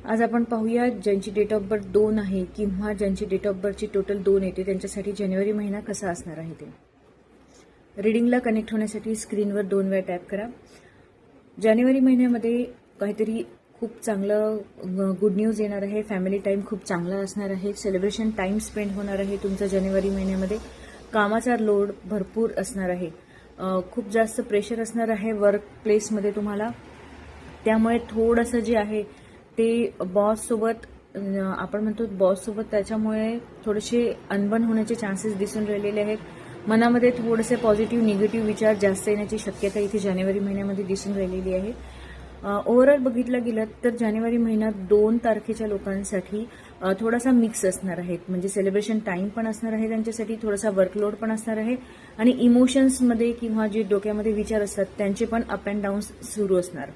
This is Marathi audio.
आज आपण पाहूया ज्यांची डेट ऑफ बर्थ 2 आहे किंवा ज्यांची डेट ऑफ बर्थची टोटल 2 येते त्यांच्यासाठी जानेवारी महिना कसा असणार आहे ते. रीडिंगला कनेक्ट होण्यासाठी स्क्रीनवर 2 वेळा टॅप करा. जानेवारी महिन्यामध्ये काहीतरी खूप चांगलं गुड न्यूज येणार आहे. फॅमिली टाईम खूप चांगला असणार आहे. सेलिब्रेशन टाईम स्पेंड होणार आहे तुमचा जानेवारी महिन्यामध्ये. कामाचा लोड भरपूर असणार आहे. खूप जास्त प्रेशर असणार आहे वर्क प्लेसमध्ये तुम्हाला. त्यामुळे थोडंसं जे आहे ते बॉससोबत आपण म्हणतो बॉससोबत त्याच्यामुळे थोडेसे अनबन होण्याचे चान्सेस दिसून राहिलेले आहेत. मनामध्ये थोडेसे पॉझिटिव्ह निगेटिव्ह विचार जास्त येण्याची शक्यता इथे जानेवारी महिन्यामध्ये दिसून राहिलेली आहे. ओव्हरऑल बघितलं गेलं तर जानेवारी महिन्यात 2 तारखेच्या लोकांसाठी थोडासा मिक्स असणार आहे. म्हणजे सेलिब्रेशन टाईम पण असणार आहे त्यांच्यासाठी, थोडासा वर्कलोड पण असणार आहे आणि इमोशन्समध्ये किंवा जे डोक्यामध्ये विचार असतात त्यांचे पण अप अँड डाऊन्स सुरू असणार.